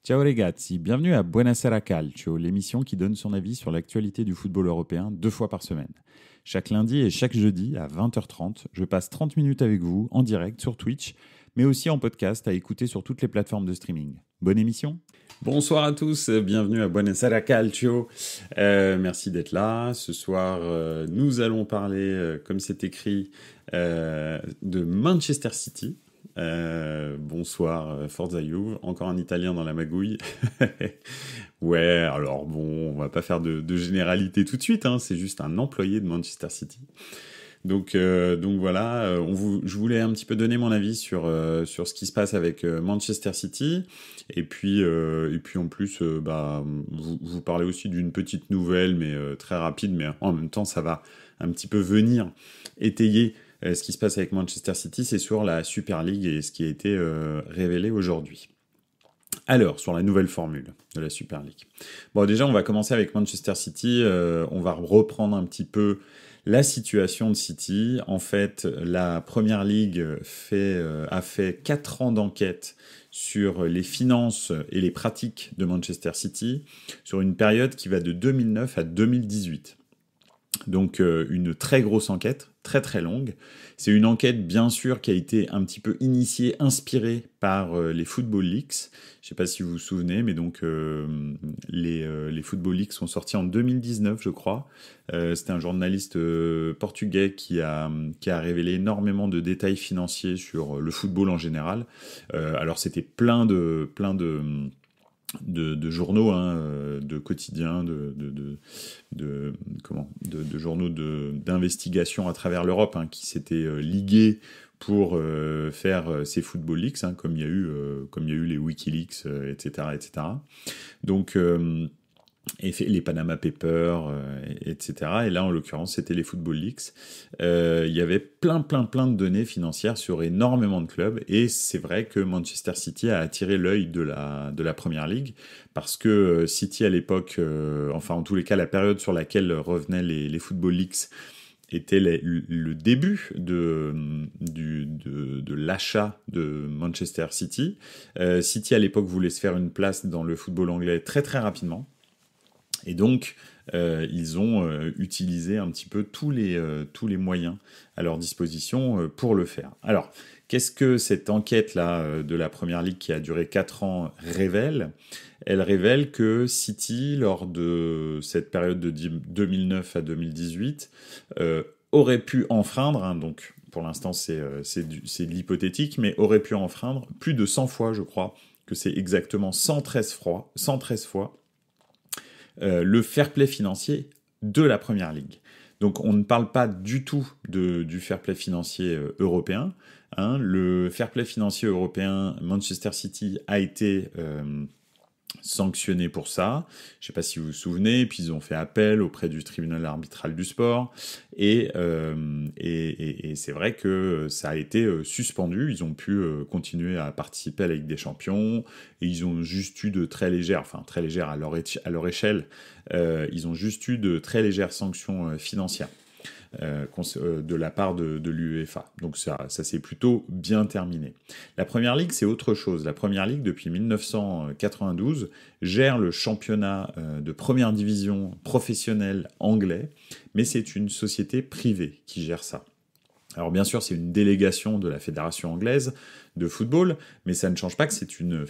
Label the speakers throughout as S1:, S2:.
S1: Ciao ragazzi, bienvenue à Buonasera Calcio, l'émission qui donne son avis sur l'actualité du football européen 2 fois par semaine. Chaque lundi et chaque jeudi à 20h30, je passe 30 minutes avec vous en direct sur Twitch, mais aussi en podcast à écouter sur toutes les plateformes de streaming. Bonne émission. Bonsoir à tous, bienvenue à Buonasera Calcio. Merci d'être là. Ce soir, nous allons parler, comme c'est écrit, de Manchester City. Bonsoir, Forza Juve, encore un Italien dans la magouille. Ouais, alors bon, on va pas faire de généralité tout de suite, hein, c'est juste un employé de Manchester City. Donc voilà, je voulais un petit peu donner mon avis sur ce qui se passe avec Manchester City, et puis en plus, vous parlez aussi d'une petite nouvelle, mais très rapide, mais en même temps, ça va un petit peu venir étayer ce qui se passe avec Manchester City, c'est sur la Super League et ce qui a été révélé aujourd'hui. Alors, sur la nouvelle formule de la Super League. Bon, déjà, on va commencer avec Manchester City. On va reprendre un petit peu la situation de City. En fait, la Première Ligue a fait 4 ans d'enquête sur les finances et les pratiques de Manchester City sur une période qui va de 2009 à 2018. Donc une très grosse enquête, très très longue. C'est une enquête bien sûr qui a été un petit peu initiée, inspirée par les Football Leaks. Je ne sais pas si vous vous souvenez, mais donc les Football Leaks sont sortis en 2019, je crois. C'était un journaliste portugais qui a révélé énormément de détails financiers sur le football en général. Alors c'était plein de journaux, de quotidiens, de journaux d'investigation à travers l'Europe, qui s'étaient ligués pour faire ces Football Leaks, comme il y a eu les WikiLeaks, etc., etc. Donc et les Panama Papers, etc. Et là, en l'occurrence, c'était les Football Leaks. Il y avait plein de données financières sur énormément de clubs, et c'est vrai que Manchester City a attiré l'œil de la Première Ligue, parce que City à l'époque, enfin en tous les cas la période sur laquelle revenaient les Football Leaks, était le début de l'achat de Manchester City. City à l'époque voulait se faire une place dans le football anglais très très rapidement. Et donc, ils ont utilisé un petit peu tous les moyens à leur disposition pour le faire. Alors, qu'est-ce que cette enquête-là de la Première Ligue qui a duré 4 ans révèle ? Elle révèle que City, lors de cette période de 2009 à 2018, aurait pu enfreindre, donc pour l'instant c'est de l'hypothétique, mais aurait pu enfreindre plus de 100 fois, je crois, que c'est exactement 113 fois, le fair play financier de la Première Ligue. Donc on ne parle pas du tout du fair play financier européen. Le fair play financier européen, Manchester City a été sanctionné pour ça. Je ne sais pas si vous vous souvenez, puis ils ont fait appel auprès du tribunal arbitral du sport, et c'est vrai que ça a été suspendu. Ils ont pu continuer à participer à la Ligue des Champions, et ils ont juste eu de très légères à leur échelle, ils ont juste eu de très légères sanctions financières de la part de l'UEFA. Donc ça s'est plutôt bien terminé. La Première Ligue, c'est autre chose. La Première Ligue, depuis 1992, gère le championnat de première division professionnelle anglais, mais c'est une société privée qui gère ça. Alors bien sûr, c'est une délégation de la Fédération anglaise de football, mais ça ne change pas que c'est une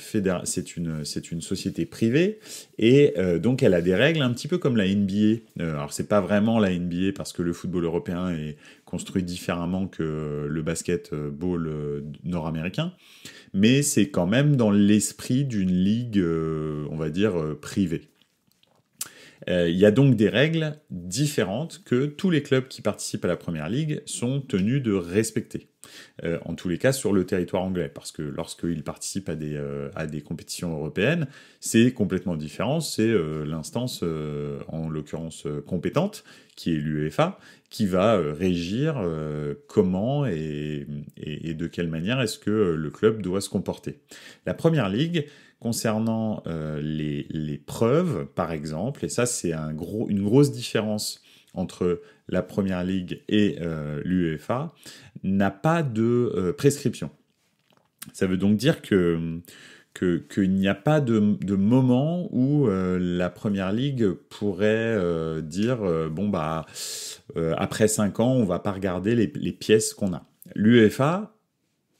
S1: société privée, et donc elle a des règles un petit peu comme la NBA. Alors c'est pas vraiment la NBA parce que le football européen est construit différemment que le basketball nord-américain, mais c'est quand même dans l'esprit d'une ligue, on va dire, privée. Il y a donc des règles différentes que tous les clubs qui participent à la Première Ligue sont tenus de respecter. En tous les cas sur le territoire anglais, parce que lorsqu'ils participent à des compétitions européennes, c'est complètement différent. C'est l'instance, en l'occurrence compétente, qui est l'UEFA, qui va régir comment et de quelle manière est-ce que le club doit se comporter. La Première Ligue, concernant les preuves, par exemple, et ça c'est une grosse différence entre la Première Ligue et l'UEFA, n'a pas de prescription. Ça veut donc dire que qu'il n'y a pas de moment où la Première Ligue pourrait dire bon bah après 5 ans on va pas regarder les pièces qu'on a. L'UEFA,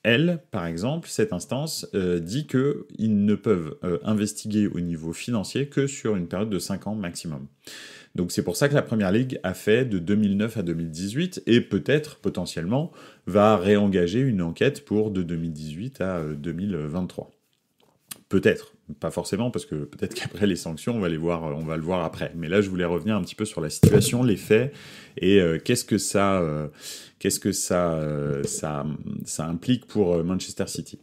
S1: elle, par exemple, cette instance dit qu'ils ne peuvent investiguer au niveau financier que sur une période de 5 ans maximum. Donc c'est pour ça que la Première Ligue a fait de 2009 à 2018 et peut-être, potentiellement, va réengager une enquête pour de 2018 à 2023. Peut-être, pas forcément, parce que peut-être qu'après les sanctions, on va le voir après. Mais là, je voulais revenir un petit peu sur la situation, les faits, et qu'est-ce que ça implique pour Manchester City.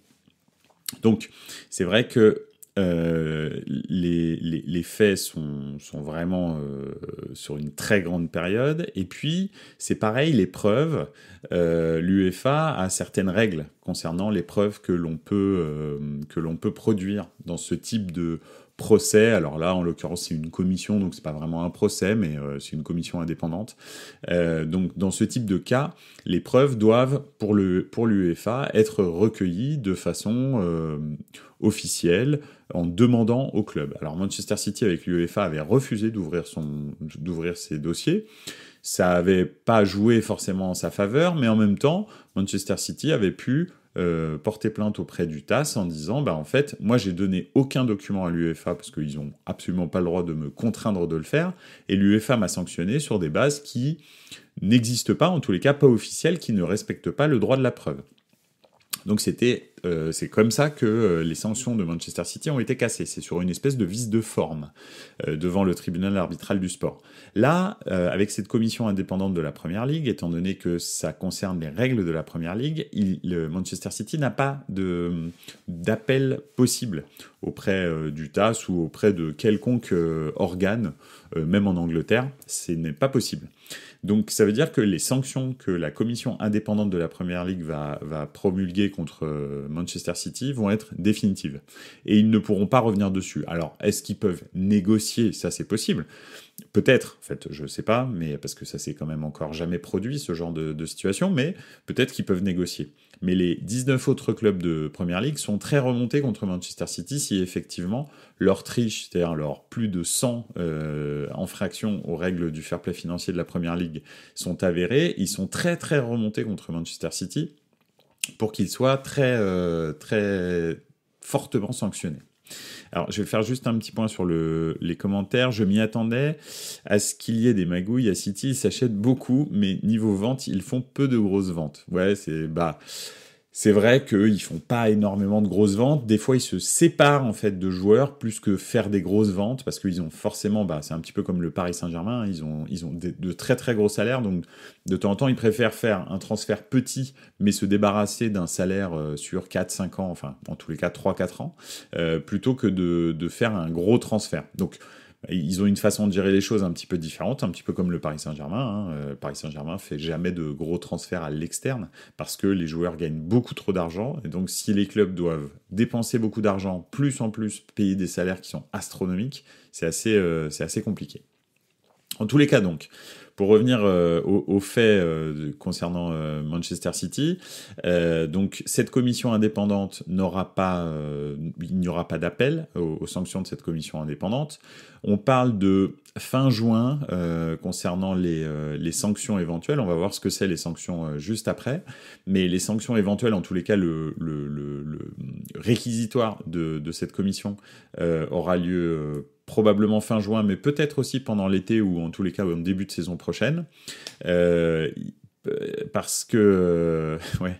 S1: Donc, c'est vrai que les faits sont vraiment sur une très grande période. Et puis, c'est pareil, les preuves. L'UEFA a certaines règles concernant les preuves que l'on peut produire dans ce type de procès. Alors là, en l'occurrence, c'est une commission, donc c'est pas vraiment un procès, mais c'est une commission indépendante. Donc, dans ce type de cas, les preuves doivent, pour l'UEFA, être recueillies de façon officielle, en demandant au club. Alors Manchester City avec l'UEFA avait refusé d'ouvrir ses dossiers. Ça avait pas joué forcément en sa faveur, mais en même temps, Manchester City avait pu porter plainte auprès du TAS en disant en fait, moi j'ai donné aucun document à l'UEFA parce qu'ils ont absolument pas le droit de me contraindre de le faire, et l'UEFA m'a sanctionné sur des bases qui n'existent pas, en tous les cas pas officielles, qui ne respectent pas le droit de la preuve. Donc c'est comme ça que les sanctions de Manchester City ont été cassées. C'est sur une espèce de vice de forme devant le tribunal arbitral du sport. Là, avec cette commission indépendante de la Première Ligue, étant donné que ça concerne les règles de la Première Ligue, le Manchester City n'a pas d'appel possible auprès du TAS ou auprès de quelconque organe, même en Angleterre. Ce n'est pas possible. Donc ça veut dire que les sanctions que la commission indépendante de la Première Ligue va promulguer contre Manchester City vont être définitives. Et ils ne pourront pas revenir dessus. Alors, est-ce qu'ils peuvent négocier ? Ça, c'est possible. Peut-être, en fait, je sais pas, mais parce que ça s'est quand même encore jamais produit, ce genre de situation, mais peut-être qu'ils peuvent négocier. Mais les 19 autres clubs de Première Ligue sont très remontés contre Manchester City si effectivement leur triche, c'est-à-dire leurs plus de 100 infractions aux règles du fair play financier de la Première Ligue sont avérées. Ils sont très très remontés contre Manchester City pour qu'ils soient très fortement sanctionnés. Alors, je vais faire juste un petit point sur les commentaires. Je m'y attendais à ce qu'il y ait des magouilles à City. Ils s'achètent beaucoup, mais niveau vente, ils font peu de grosses ventes. Ouais, c'est vrai qu'ils font pas énormément de grosses ventes. Des fois, ils se séparent en fait de joueurs plus que faire des grosses ventes parce qu'ils ont forcément, c'est un petit peu comme le Paris Saint-Germain. Ils ont de très très gros salaires, donc de temps en temps, ils préfèrent faire un transfert petit mais se débarrasser d'un salaire sur 4-5 ans, enfin en tous les cas 3-4 ans, plutôt que de faire un gros transfert. Donc ils ont une façon de gérer les choses un petit peu différente, un petit peu comme le Paris Saint-Germain. Paris Saint-Germain fait jamais de gros transferts à l'externe parce que les joueurs gagnent beaucoup trop d'argent. Et donc, si les clubs doivent dépenser beaucoup d'argent, plus en plus payer des salaires qui sont astronomiques, c'est assez compliqué. En tous les cas, donc, pour revenir aux faits concernant Manchester City, donc cette commission indépendante il n'y aura pas d'appel aux sanctions de cette commission indépendante. On parle de fin juin concernant les sanctions éventuelles. On va voir ce que c'est les sanctions juste après. Mais les sanctions éventuelles, en tous les cas, le réquisitoire de cette commission aura lieu probablement fin juin, mais peut-être aussi pendant l'été ou en tous les cas en début de saison prochaine. Parce que... ouais...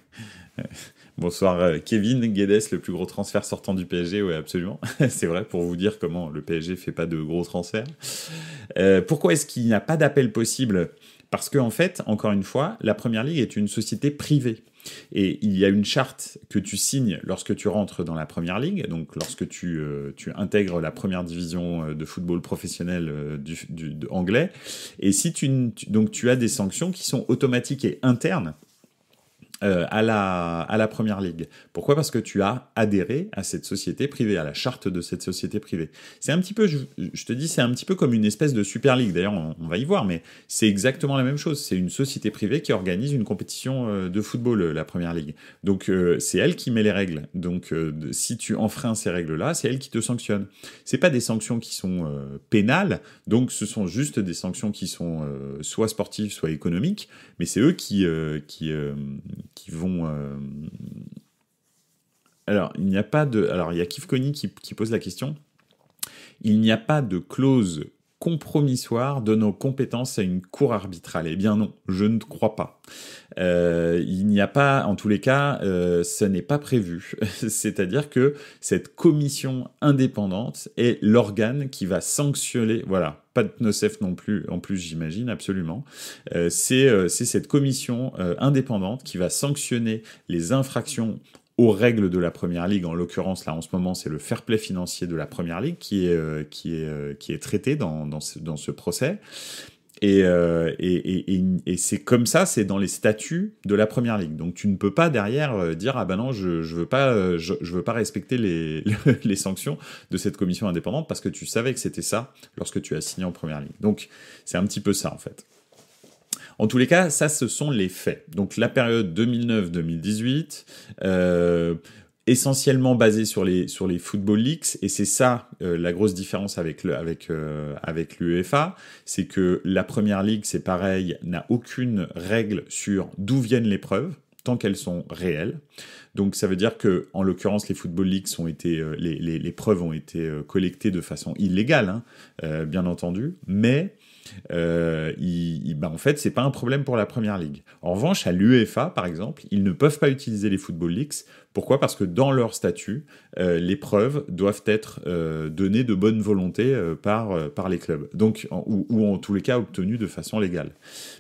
S1: Bonsoir Kevin Guedes, le plus gros transfert sortant du PSG, oui absolument, c'est vrai, pour vous dire comment le PSG fait pas de gros transferts. Pourquoi est-ce qu'il n'y a pas d'appel possible ? Parce que en fait, encore une fois, la Première Ligue est une société privée. Et il y a une charte que tu signes lorsque tu rentres dans la Première Ligue, donc lorsque tu intègres la première division de football professionnel anglais. Et si donc tu as des sanctions qui sont automatiques et internes, à la Première Ligue. Pourquoi? Parce que tu as adhéré à cette société privée, à la charte de cette société privée. C'est un petit peu, je te dis, c'est un petit peu comme une espèce de Super League. D'ailleurs, on va y voir, mais c'est exactement la même chose. C'est une société privée qui organise une compétition de football, la Première Ligue. Donc, c'est elle qui met les règles. Donc, si tu enfreins ces règles-là, c'est elle qui te sanctionne. C'est pas des sanctions qui sont pénales, donc ce sont juste des sanctions qui sont soit sportives, soit économiques, mais c'est eux qui vont. Alors, il n'y a pas de. Alors, il y a Kif Kony qui pose la question. Il n'y a pas de clause compromissoire de nos compétences à une cour arbitrale. Eh bien non, je ne crois pas. Il n'y a pas, en tous les cas, ce n'est pas prévu. C'est-à-dire que cette commission indépendante est l'organe qui va sanctionner, voilà, pas de NOCEF non plus, en plus j'imagine, absolument. C'est cette commission indépendante qui va sanctionner les infractions aux règles de la Première Ligue. En l'occurrence, là, en ce moment, c'est le fair play financier de la Première Ligue qui est traité dans ce procès. Et c'est comme ça, c'est dans les statuts de la Première Ligue. Donc tu ne peux pas derrière dire ah ben non, je veux pas respecter les sanctions de cette commission indépendante parce que tu savais que c'était ça lorsque tu as signé en Première Ligue. Donc c'est un petit peu ça en fait. En tous les cas, ça, ce sont les faits. Donc la période 2009-2018, essentiellement basée sur les Football Leaks, et c'est ça la grosse différence avec l'UEFA, c'est que la Première Ligue, c'est pareil, n'a aucune règle sur d'où viennent les preuves, tant qu'elles sont réelles. Donc ça veut dire que, en l'occurrence, les Football Leaks les preuves ont été collectées de façon illégale, bien entendu, mais en fait, c'est pas un problème pour la Première Ligue. En revanche, à l'UEFA, par exemple, ils ne peuvent pas utiliser les Football Leaks. Pourquoi? Parce que dans leur statut, les preuves doivent être données de bonne volonté par les clubs, donc ou en tous les cas obtenues de façon légale.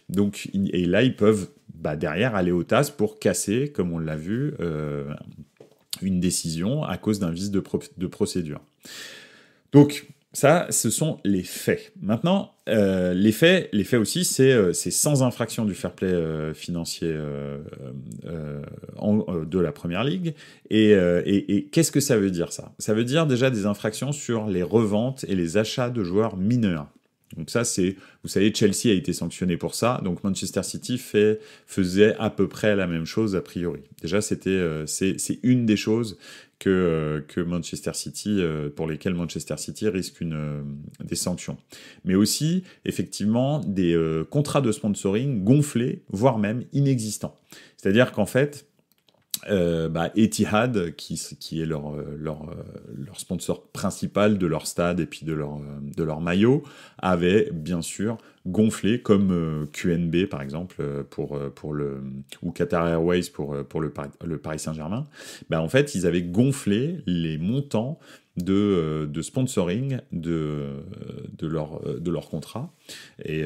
S1: Donc, et là, ils peuvent derrière aller au TAS pour casser, comme on l'a vu, une décision à cause d'un vice de procédure. Donc ça, ce sont les faits. Maintenant, les faits aussi, c'est sans infraction du fair play financier de la Première Ligue. Et qu'est-ce que ça veut dire, ça? Ça veut dire déjà des infractions sur les reventes et les achats de joueurs mineurs. Donc ça, vous savez, Chelsea a été sanctionné pour ça, donc Manchester City faisait à peu près la même chose a priori. Déjà, c'est une des choses que Manchester City, pour lesquelles Manchester City risque des sanctions. Mais aussi, effectivement, des contrats de sponsoring gonflés, voire même inexistants. C'est-à-dire qu'en fait, Etihad, qui est leur sponsor principal de leur stade et puis de leur maillot, avait bien sûr gonflé, comme QNB par exemple ou Qatar Airways pour le Paris Saint-Germain. En fait, ils avaient gonflé les montants de sponsoring de leur contrat, et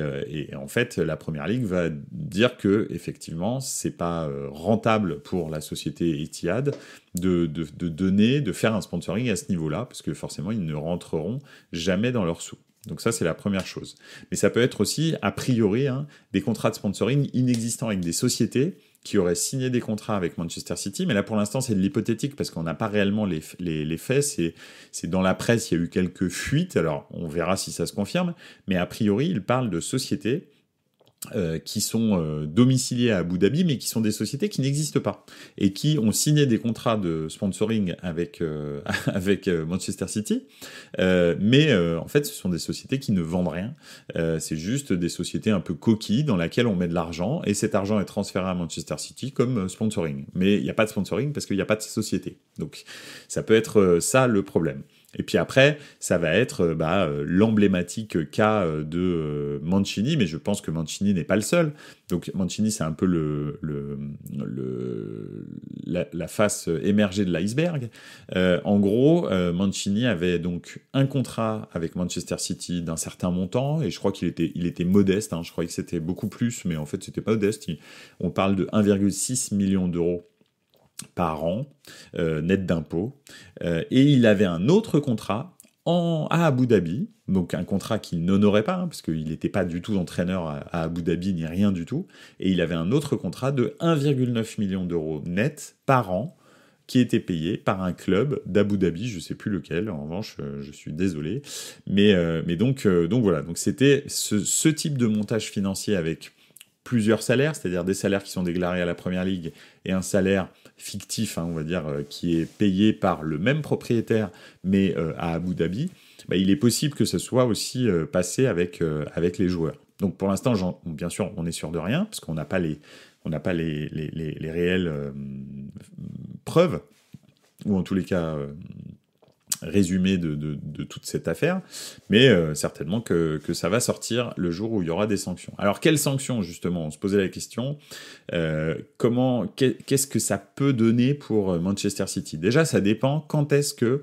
S1: en fait la Première Ligue va dire que effectivement c'est pas rentable pour la société Etihad de faire un sponsoring à ce niveau-là, parce que forcément ils ne rentreront jamais dans leurs sous. Donc ça, c'est la première chose. Mais ça peut être aussi, a priori, des contrats de sponsoring inexistants avec des sociétés qui auraient signé des contrats avec Manchester City. Mais là, pour l'instant, c'est de l'hypothétique parce qu'on n'a pas réellement les faits. C'est dans la presse, il y a eu quelques fuites. Alors, on verra si ça se confirme. Mais a priori, il parle de sociétés qui sont domiciliés à Abu Dhabi, mais qui sont des sociétés qui n'existent pas et qui ont signé des contrats de sponsoring avec Manchester City, mais en fait ce sont des sociétés qui ne vendent rien, c'est juste des sociétés un peu coquilles dans lesquelles on met de l'argent et cet argent est transféré à Manchester City comme sponsoring, mais il n'y a pas de sponsoring parce qu'il n'y a pas de société, donc ça peut être ça le problème. Et puis après, ça va être l'emblématique cas de Mancini, mais je pense que Mancini n'est pas le seul. Donc Mancini, c'est un peu la face émergée de l'iceberg. En gros, Mancini avait donc un contrat avec Manchester City d'un certain montant, et je crois qu'il était modeste. Je croyais que c'était beaucoup plus, mais en fait, c'était pas modeste. On parle de 1,6 million d'euros par an, net d'impôts. Et il avait un autre contrat à Abu Dhabi, donc un contrat qu'il n'honorait pas, parce qu'il n'était pas du tout entraîneur à Abu Dhabi, ni rien du tout, et il avait un autre contrat de 1,9 million d'euros net par an, qui était payé par un club d'Abu Dhabi, je sais plus lequel, en revanche, je suis désolé, mais donc voilà, donc c'était ce type de montage financier avec plusieurs salaires, c'est-à-dire des salaires qui sont déclarés à la Première Ligue et un salaire fictif, on va dire, qui est payé par le même propriétaire, mais à Abu Dhabi, il est possible que ce soit aussi passé avec les joueurs. Donc pour l'instant, bien sûr, on est sûr de rien, parce qu'on n'a pas les réelles preuves, ou en tous les cas résumé de toute cette affaire, mais certainement que ça va sortir le jour où il y aura des sanctions. Alors quelles sanctions, justement? On se posait la question, qu'est-ce que ça peut donner pour Manchester City? Déjà, ça dépend quand est-ce que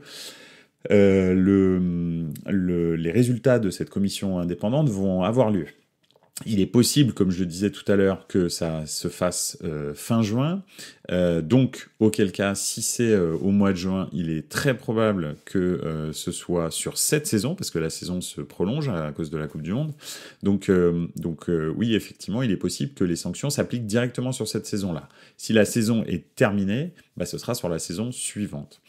S1: les résultats de cette commission indépendante vont avoir lieu. Il est possible, comme je le disais tout à l'heure, que ça se fasse fin juin. Donc, auquel cas, si c'est au mois de juin, il est très probable que ce soit sur cette saison, parce que la saison se prolonge à cause de la Coupe du Monde. Donc oui, effectivement, il est possible que les sanctions s'appliquent directement sur cette saison-là. Si la saison est terminée, ce sera sur la saison suivante.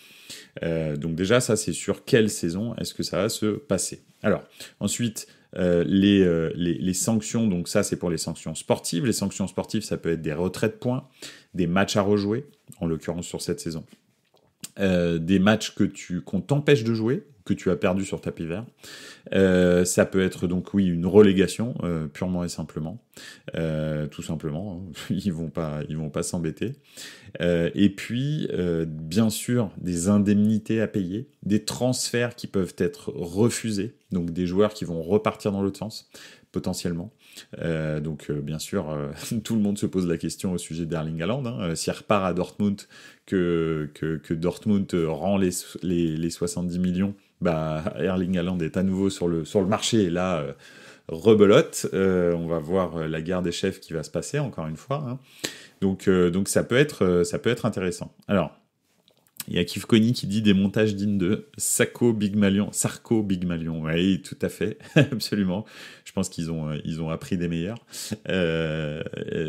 S1: Donc déjà, ça, c'est sur quelle saison est-ce que ça va se passer. Alors, ensuite... les sanctions, donc ça c'est pour les sanctions sportives. Les sanctions sportives, ça peut être des retraits de points, des matchs à rejouer, en l'occurrence sur cette saison, des matchs qu'on t'empêche de jouer, que tu as perdu sur tapis vert. Ça peut être donc oui une relégation purement et simplement, tout simplement. Ils vont pas s'embêter. Et puis bien sûr des indemnités à payer, des transferts qui peuvent être refusés, donc des joueurs qui vont repartir dans l'autre sens potentiellement. Donc bien sûr tout le monde se pose la question au sujet d'Erling Haaland. S'il repart à Dortmund, que Dortmund rend les 70 millions, Erling Haaland est à nouveau sur le marché, et là rebelote. On va voir la guerre des chefs qui va se passer encore une fois. Donc ça peut être intéressant. Alors, il y a Kif Kony qui dit des montages dignes de Sarko Big Malion. Oui, tout à fait, absolument. Je pense qu'ils ont appris des meilleurs.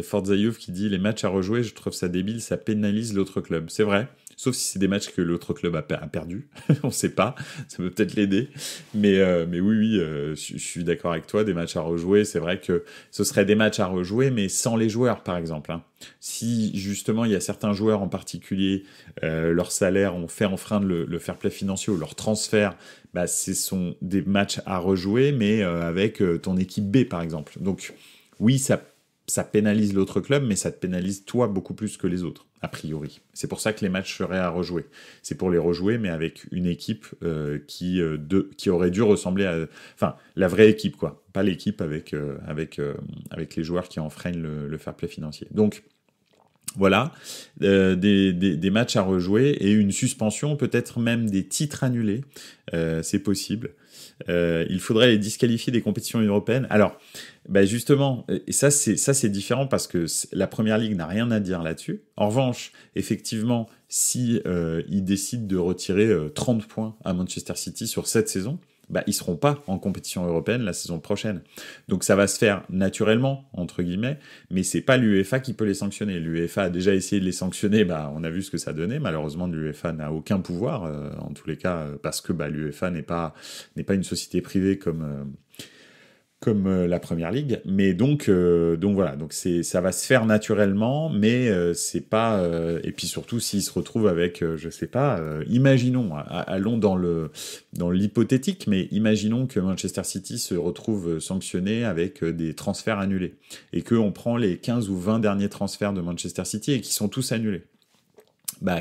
S1: Forza Youth qui dit les matchs à rejouer, je trouve ça débile, ça pénalise l'autre club. C'est vrai. Sauf si c'est des matchs que l'autre club a perdu, on sait pas, ça peut peut-être l'aider, mais oui, je suis d'accord avec toi, des matchs à rejouer, c'est vrai que ce serait des matchs à rejouer, mais sans les joueurs, par exemple. Si justement il y a certains joueurs en particulier, leur salaire ont fait enfreindre le fair play financier ou leur transfert, ce sont des matchs à rejouer, mais avec ton équipe B, par exemple. Donc oui, ça pénalise l'autre club, mais ça te pénalise toi beaucoup plus que les autres, a priori. C'est pour ça que les matchs seraient à rejouer. C'est pour les rejouer, mais avec une équipe qui aurait dû ressembler à... Enfin, la vraie équipe, quoi. Pas l'équipe avec les joueurs qui enfreignent le fair play financier. Donc, voilà, des matchs à rejouer et une suspension, peut-être même des titres annulés. C'est possible. Il faudrait les disqualifier des compétitions européennes. Alors, justement, et ça c'est différent parce que la Première Ligue n'a rien à dire là-dessus. En revanche, effectivement, si ils décident de retirer 30 points à Manchester City sur cette saison, ils seront pas en compétition européenne la saison prochaine. Donc ça va se faire naturellement, entre guillemets, mais c'est pas l'UEFA qui peut les sanctionner. L'UEFA a déjà essayé de les sanctionner, on a vu ce que ça donnait. Malheureusement, l'UEFA n'a aucun pouvoir, en tous les cas, parce que l'UEFA n'est pas une société privée comme la Première Ligue, mais donc voilà, donc ça va se faire naturellement, mais c'est pas et puis surtout s'ils se retrouvent avec je sais pas, imaginons, allons dans l'hypothétique, mais imaginons que Manchester City se retrouve sanctionné avec des transferts annulés et que on prend les 15 ou 20 derniers transferts de Manchester City et qui sont tous annulés.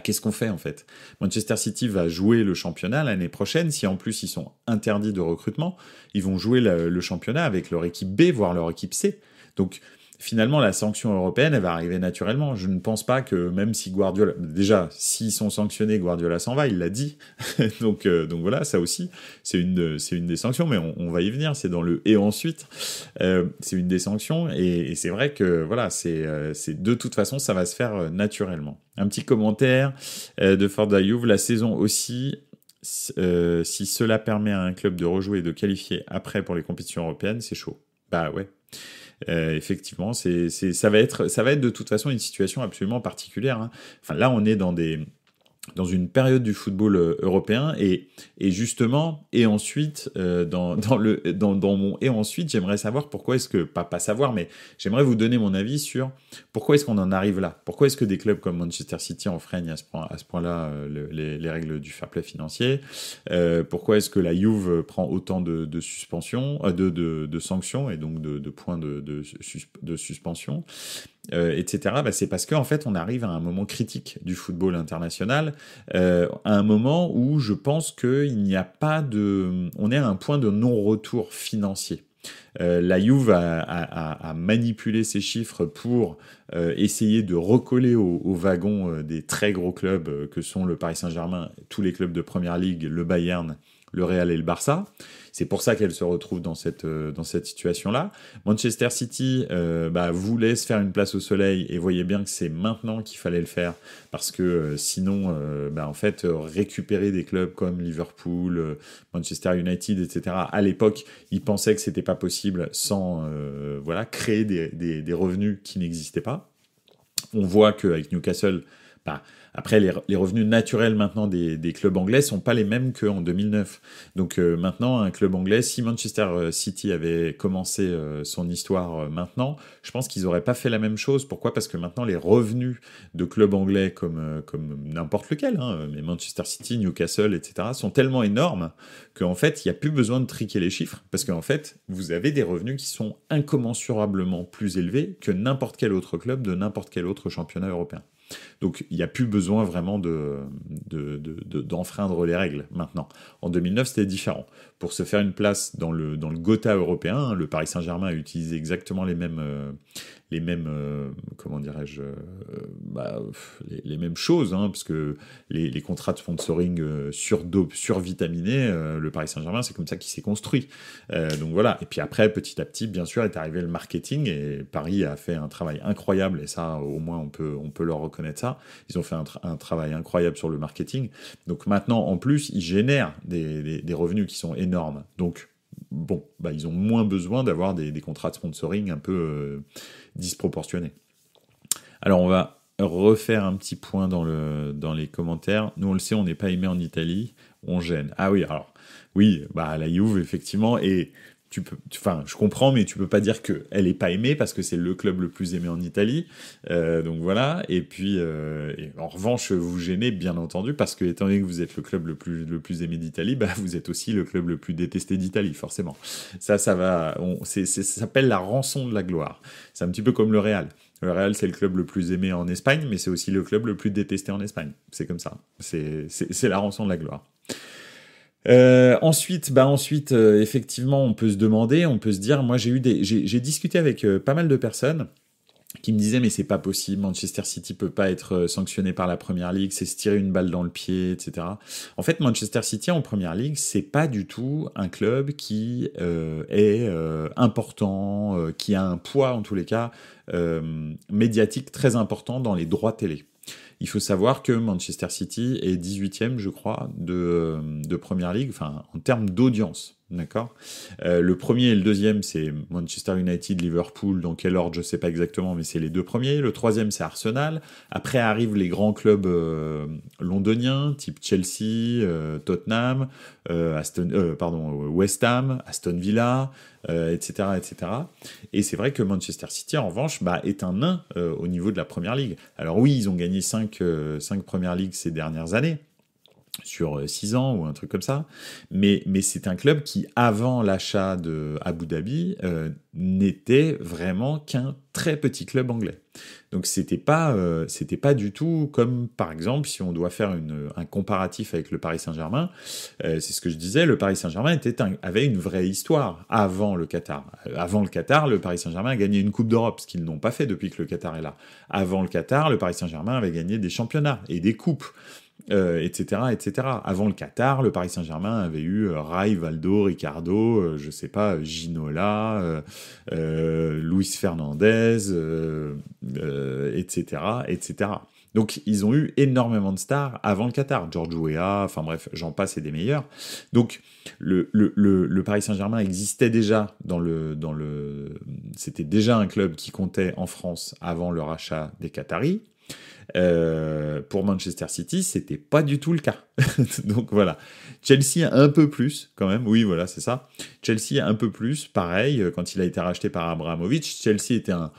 S1: Qu'est-ce qu'on fait en fait? Manchester City va jouer le championnat l'année prochaine. Si en plus ils sont interdits de recrutement, ils vont jouer le championnat avec leur équipe B, voire leur équipe C. Donc finalement, la sanction européenne, elle va arriver naturellement. Je ne pense pas que même si Guardiola... Déjà, s'ils sont sanctionnés, Guardiola s'en va, il l'a dit. donc voilà, ça aussi, c'est une des sanctions, mais on va y venir, c'est dans le « et ensuite ». C'est une des sanctions, et c'est vrai que voilà, c'est de toute façon, ça va se faire naturellement. Un petit commentaire de Ford Ayuv, la saison aussi... si cela permet à un club de rejouer et de qualifier après pour les compétitions européennes, c'est chaud. Bah ouais. Effectivement, ça va être de toute façon une situation absolument particulière, hein. Enfin, là, on est dans une période du football européen et justement et ensuite dans mon et ensuite j'aimerais savoir pourquoi est-ce que pas savoir mais j'aimerais vous donner mon avis sur pourquoi est-ce qu'on en arrive là, pourquoi est-ce que des clubs comme Manchester City enfreignent à ce point-là les règles du fair play financier, pourquoi est-ce que la Juve prend autant de suspensions, de sanctions et donc de points de suspension, etc. Bah, c'est parce qu'en fait, on arrive à un moment critique du football international, à un moment où je pense qu'il n'y a pas de... On est à un point de non-retour financier. La Juve a manipulé ces chiffres pour essayer de recoller au wagon des très gros clubs que sont le Paris Saint-Germain, tous les clubs de Première Ligue, le Bayern, le Real et le Barça. C'est pour ça qu'elle se retrouve dans cette situation-là. Manchester City voulait se faire une place au soleil et voyait bien que c'est maintenant qu'il fallait le faire parce que sinon, en fait, récupérer des clubs comme Liverpool, Manchester United, etc. À l'époque, ils pensaient que c'était pas possible sans créer des revenus qui n'existaient pas. On voit qu'avec Newcastle, après, les revenus naturels maintenant des clubs anglais sont pas les mêmes qu'en 2009. Donc maintenant, un club anglais, si Manchester City avait commencé son histoire maintenant, je pense qu'ils auraient pas fait la même chose. Pourquoi ? Parce que maintenant, les revenus de clubs anglais comme n'importe lequel, hein, mais Manchester City, Newcastle, etc., sont tellement énormes qu'en fait, il n'y a plus besoin de triquer les chiffres parce qu'en fait, vous avez des revenus qui sont incommensurablement plus élevés que n'importe quel autre club de n'importe quel autre championnat européen. Donc, il n'y a plus besoin vraiment d'enfreindre les règles maintenant. En 2009, c'était différent. Pour se faire une place dans le Gotha européen, hein, le Paris Saint-Germain a utilisé exactement les mêmes comment dirais-je, les mêmes choses, hein, parce que les contrats de sponsoring survitaminés, le Paris Saint-Germain, c'est comme ça qu'il s'est construit. Donc voilà. Et puis après, petit à petit, bien sûr, est arrivé le marketing et Paris a fait un travail incroyable et ça, au moins, on peut leur reconnaître ça. Ils ont fait un travail incroyable sur le marketing. Donc maintenant, en plus, ils génèrent des revenus qui sont énormes. Donc bon, ils ont moins besoin d'avoir des contrats de sponsoring un peu disproportionnés. Alors on va refaire un petit point dans les commentaires. Nous on le sait, on n'est pas aimé en Italie, on gêne. Ah oui, alors oui, la Juve effectivement, et je comprends, mais tu peux pas dire qu'elle est pas aimée parce que c'est le club le plus aimé en Italie. Donc voilà. Et puis, en revanche, vous gênez bien entendu parce que étant donné que vous êtes le club le plus aimé d'Italie, vous êtes aussi le club le plus détesté d'Italie, forcément. Ça va. Ça s'appelle la rançon de la gloire. C'est un petit peu comme le Real. Le Real, c'est le club le plus aimé en Espagne, mais c'est aussi le club le plus détesté en Espagne. C'est comme ça. C'est la rançon de la gloire. Ensuite, effectivement, on peut se dire, moi j'ai discuté avec pas mal de personnes qui me disaient mais c'est pas possible, Manchester City peut pas être sanctionné par la Première Ligue, c'est se tirer une balle dans le pied, etc. En fait, Manchester City en Première Ligue, c'est pas du tout un club qui est important, qui a un poids en tous les cas médiatique très important dans les droits télé. Il faut savoir que Manchester City est 18e, je crois, de Première Ligue, enfin, en termes d'audience, d'accord ? Le premier et le deuxième, c'est Manchester United, Liverpool, dans quel ordre, je sais pas exactement, mais c'est les deux premiers. Le troisième, c'est Arsenal. Après arrivent les grands clubs londoniens, type Chelsea, Tottenham, West Ham, Aston Villa, etc., etc. Et c'est vrai que Manchester City, en revanche, est un nain au niveau de la Première Ligue. Alors oui, ils ont gagné 5 Premières Ligues ces dernières années, sur 6 ans ou un truc comme ça, mais c'est un club qui, avant l'achat de Abu Dhabi, n'était vraiment qu'un très petit club anglais. Donc c'était pas du tout comme, par exemple, si on doit faire un comparatif avec le Paris Saint-Germain, c'est ce que je disais, le Paris Saint-Germain avait une vraie histoire avant le Qatar. Avant le Qatar, le Paris Saint-Germain a gagné une Coupe d'Europe, ce qu'ils n'ont pas fait depuis que le Qatar est là. Avant le Qatar, le Paris Saint-Germain avait gagné des championnats et des coupes. Etc., etc. Avant le Qatar, le Paris Saint-Germain avait eu Rai, Valdo, Ricardo, je sais pas, Ginola, Luis Fernandez, etc., etc. Donc, ils ont eu énormément de stars avant le Qatar. George Weah, enfin bref, j'en passe et des meilleurs. Donc, le Paris Saint-Germain existait déjà c'était déjà un club qui comptait en France avant le rachat des Qataris. Pour Manchester City, c'était pas du tout le cas. Donc voilà. Chelsea un peu plus quand même. Oui, voilà, c'est ça. Chelsea un peu plus. Pareil, quand il a été racheté par Abramovich, Chelsea était un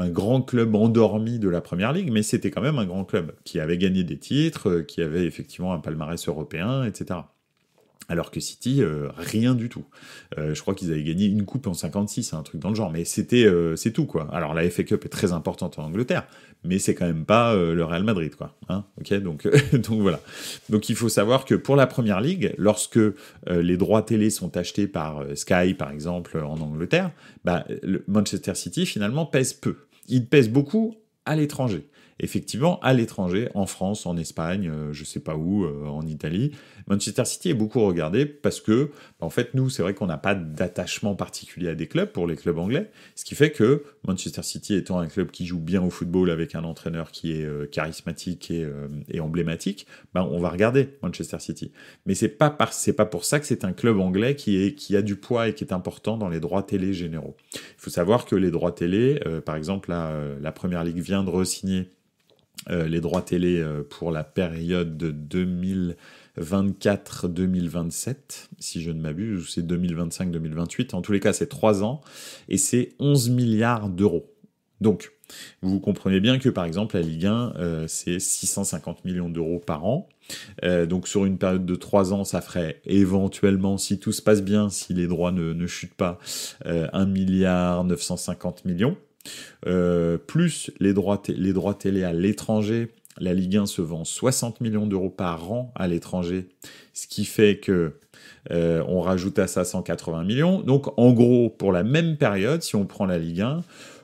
S1: grand club endormi de la Première Ligue, mais c'était quand même un grand club qui avait gagné des titres, qui avait effectivement un palmarès européen, etc. Alors que City, rien du tout. Je crois qu'ils avaient gagné une coupe en 56, un truc dans le genre. Mais c'est tout, quoi. Alors la FA Cup est très importante en Angleterre, mais c'est quand même pas le Real Madrid, quoi. Hein, ok, donc donc voilà. Donc il faut savoir que pour la Première Ligue, lorsque les droits télé sont achetés par Sky, par exemple, en Angleterre, bah, le Manchester City finalement pèse peu. Il pèse beaucoup à l'étranger. Effectivement, à l'étranger, en France, en Espagne, je sais pas où, en Italie, Manchester City est beaucoup regardé parce que, en fait, nous, c'est vrai qu'on n'a pas d'attachement particulier à des clubs pour les clubs anglais, ce qui fait que Manchester City étant un club qui joue bien au football avec un entraîneur qui est charismatique et emblématique, ben, on va regarder Manchester City. Mais c'est pas pour ça que c'est un club anglais qui a du poids et qui est important dans les droits télé généraux. Il faut savoir que les droits télé, par exemple, la Première Ligue vient de re-signer les droits télé pour la période de 2024-2027, si je ne m'abuse, ou c'est 2025-2028. En tous les cas, c'est 3 ans et c'est 11 milliards d'euros. Donc, vous comprenez bien que, par exemple, la Ligue 1, c'est 650 millions d'euros par an. Donc, sur une période de 3 ans, ça ferait éventuellement, si tout se passe bien, si les droits ne chutent pas, 1 milliard 950 millions. Plus les droits télé à l'étranger, la Ligue 1 se vend 60 millions d'euros par an à l'étranger, ce qui fait que on rajoute à ça 180 millions. Donc en gros, pour la même période, si on prend la Ligue 1,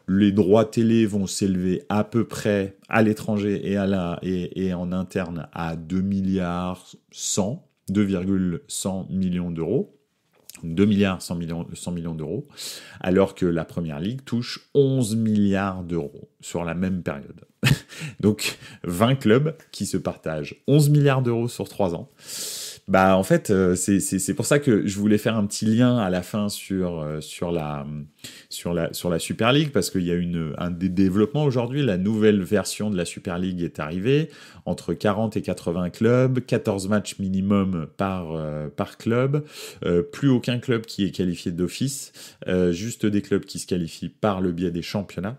S1: les droits télé vont s'élever à peu près à l'étranger et en interne à 2,1 millions d'euros. 2 milliards 100 millions d'euros, alors que la Première Ligue touche 11 milliards d'euros sur la même période. Donc 20 clubs qui se partagent 11 milliards d'euros sur 3 ans. Bah en fait, c'est pour ça que je voulais faire un petit lien à la fin sur la Super League, parce qu'il y a un des développements aujourd'hui. La nouvelle version de la Super League est arrivée, entre 40 et 80 clubs, 14 matchs minimum par club, plus aucun club qui est qualifié d'office, juste des clubs qui se qualifient par le biais des championnats,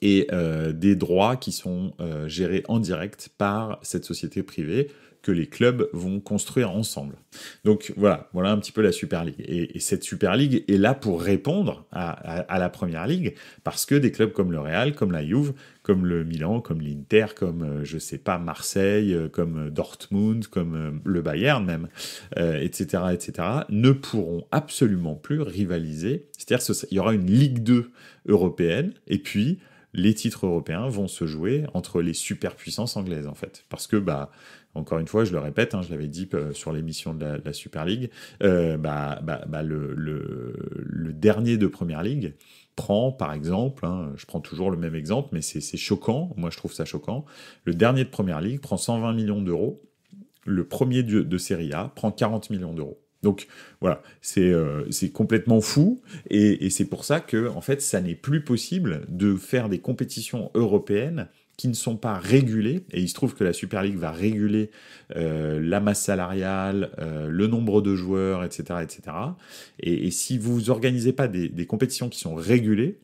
S1: et des droits qui sont gérés en direct par cette société privée que les clubs vont construire ensemble. Donc voilà un petit peu la Super League. Et cette Super League est là pour répondre à la Première Ligue, parce que des clubs comme le Real, comme la Juve, comme le Milan, comme l'Inter, comme, je sais pas, Marseille, comme Dortmund, comme le Bayern même, etc., ne pourront absolument plus rivaliser. C'est-à-dire qu'il y aura une Ligue 2 européenne, et puis les titres européens vont se jouer entre les superpuissances anglaises, en fait. Parce que, encore une fois, je le répète, je l'avais dit sur l'émission de la Super League, le dernier de Première Ligue prend, par exemple, je prends toujours le même exemple, mais c'est choquant, moi je trouve ça choquant, le dernier de Première Ligue prend 120 millions d'euros, le premier de Serie A prend 40 millions d'euros. Donc voilà, c'est complètement fou, et c'est pour ça que en fait ça n'est plus possible de faire des compétitions européennes qui ne sont pas régulées, et il se trouve que la Super League va réguler la masse salariale, le nombre de joueurs, etc., et si vous organisez pas des compétitions qui sont régulées,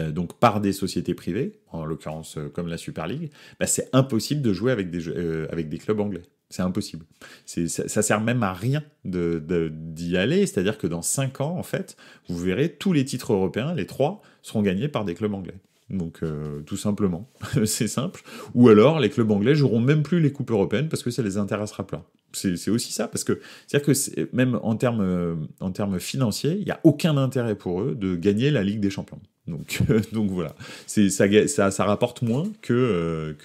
S1: donc par des sociétés privées, en l'occurrence comme la Super League, c'est impossible de jouer avec des clubs anglais. C'est impossible. Ça sert même à rien d'y aller, c'est-à-dire que dans 5 ans, en fait, vous verrez, tous les titres européens, les 3, seront gagnés par des clubs anglais. Donc, tout simplement, c'est simple. Ou alors, les clubs anglais joueront même plus les coupes européennes parce que ça les intéressera pas. C'est aussi ça, parce que c'est-à-dire que même en termes financiers, il n'y a aucun intérêt pour eux de gagner la Ligue des Champions. Donc voilà, ça rapporte moins que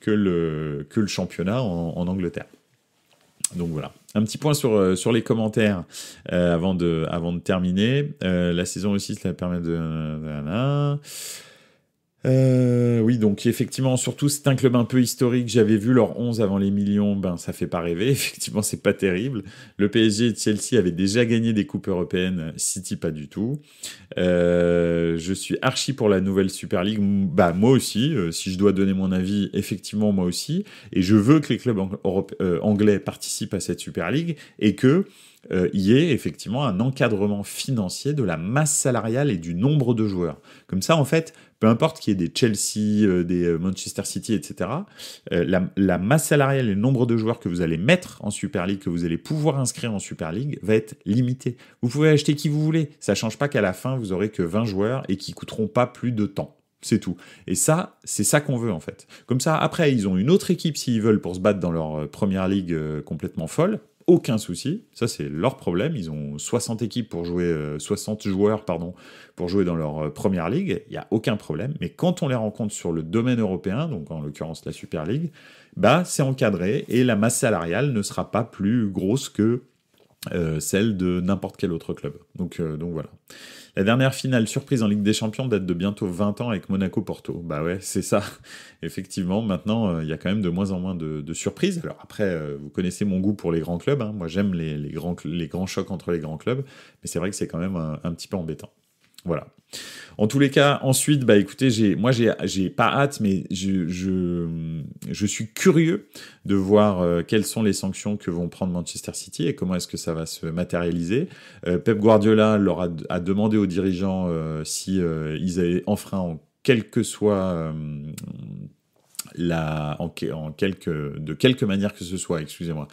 S1: le championnat en Angleterre. Donc voilà. Un petit point sur les commentaires avant de terminer. La saison aussi, cela permet de... Oui, donc effectivement, surtout c'est un club un peu historique. J'avais vu leur 11 avant les millions, ben ça fait pas rêver. Effectivement, c'est pas terrible. Le PSG et Chelsea avaient déjà gagné des coupes européennes, City pas du tout. Je suis archi pour la nouvelle Super League. Bah moi aussi, si je dois donner mon avis, effectivement moi aussi. Et je veux que les clubs anglais participent à cette Super League et que y ait effectivement un encadrement financier de la masse salariale et du nombre de joueurs. Comme ça, en fait, peu importe qu'il y ait des Chelsea, des Manchester City, etc., la masse salariale et le nombre de joueurs que vous allez mettre en Super League, que vous allez pouvoir inscrire en Super League, va être limité. Vous pouvez acheter qui vous voulez. Ça change pas qu'à la fin, vous aurez que 20 joueurs et qui coûteront pas plus de temps. C'est tout. Et ça, c'est ça qu'on veut en fait. Comme ça, après, ils ont une autre équipe s'ils veulent pour se battre dans leur première ligue complètement folle. Aucun souci, ça c'est leur problème, ils ont 60 équipes pour jouer, 60 joueurs pardon, pour jouer dans leur première ligue, il n'y a aucun problème, mais quand on les rencontre sur le domaine européen, donc en l'occurrence la Super League, bah c'est encadré et la masse salariale ne sera pas plus grosse que celle de n'importe quel autre club. Donc voilà. La dernière finale surprise en Ligue des Champions date de bientôt 20 ans avec Monaco-Porto. Bah ouais, c'est ça. Effectivement, maintenant, il y a quand même de moins en moins de surprises. Alors après, vous connaissez mon goût pour les grands clubs. Hein. Moi, j'aime les grands chocs entre les grands clubs. Mais c'est vrai que c'est quand même un petit peu embêtant. Voilà. En tous les cas, ensuite, bah écoutez, j'ai pas hâte, mais je suis curieux de voir quelles sont les sanctions que vont prendre Manchester City et comment est-ce que ça va se matérialiser. Pep Guardiola a demandé aux dirigeants si ils avaient enfreint quel que soit de quelque manière que ce soit, excusez-moi,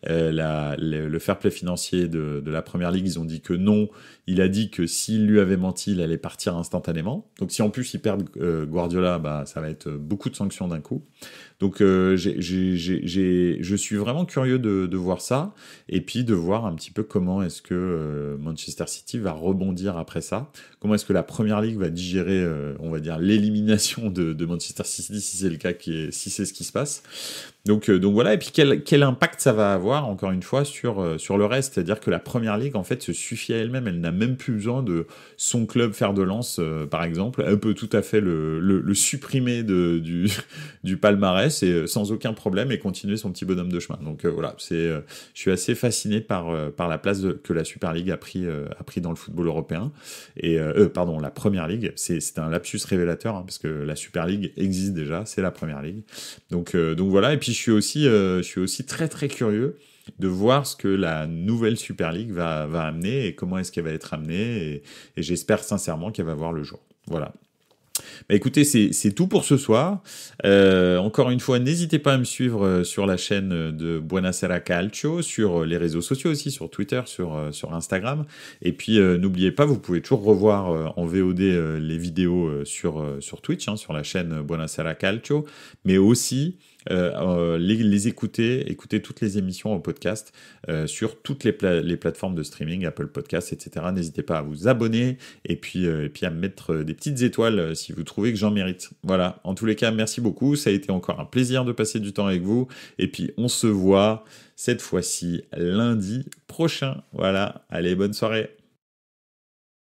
S1: le fair play financier de la première ligue, ils ont dit que non. Il a dit que s'il lui avait menti, il allait partir instantanément. Donc si en plus ils perdent Guardiola, bah ça va être beaucoup de sanctions d'un coup. Donc je suis vraiment curieux de voir ça et puis de voir un petit peu comment est-ce que Manchester City va rebondir après ça. Comment est-ce que la première ligue va digérer, on va dire, l'élimination de Manchester City si c'est le cas, si c'est ce qui se passe. Donc voilà, et puis quel impact ça va avoir, encore une fois, sur le reste. C'est-à-dire que la première ligue, en fait, se suffit à elle-même. Elle n'a même plus besoin de son club fer de lance, par exemple. Elle peut tout à fait le supprimer du palmarès et, sans aucun problème et continuer son petit bonhomme de chemin. Donc voilà, je suis assez fasciné par la place que la Super League a pris dans le football européen. Et pardon, la première ligue, c'est un lapsus révélateur, hein, parce que la Super League existe déjà, c'est la première ligue. Donc voilà, et puis je suis aussi très très curieux de voir ce que la nouvelle Super League va amener et comment est-ce qu'elle va être amenée, et j'espère sincèrement qu'elle va voir le jour. Voilà. Bah écoutez, c'est tout pour ce soir. Encore une fois, n'hésitez pas à me suivre sur la chaîne de Buonasera Calcio, sur les réseaux sociaux aussi, sur Twitter, sur Instagram. Et puis n'oubliez pas, vous pouvez toujours revoir en VOD les vidéos sur Twitch, hein, sur la chaîne Buonasera Calcio, mais aussi les écouter toutes les émissions en podcast sur toutes les plateformes de streaming, Apple Podcasts, etc. N'hésitez pas à vous abonner et puis à me mettre des petites étoiles si vous trouvez que j'en mérite. Voilà, en tous les cas, merci beaucoup. Ça a été encore un plaisir de passer du temps avec vous. Et puis, on se voit cette fois-ci lundi prochain. Voilà, allez, bonne soirée.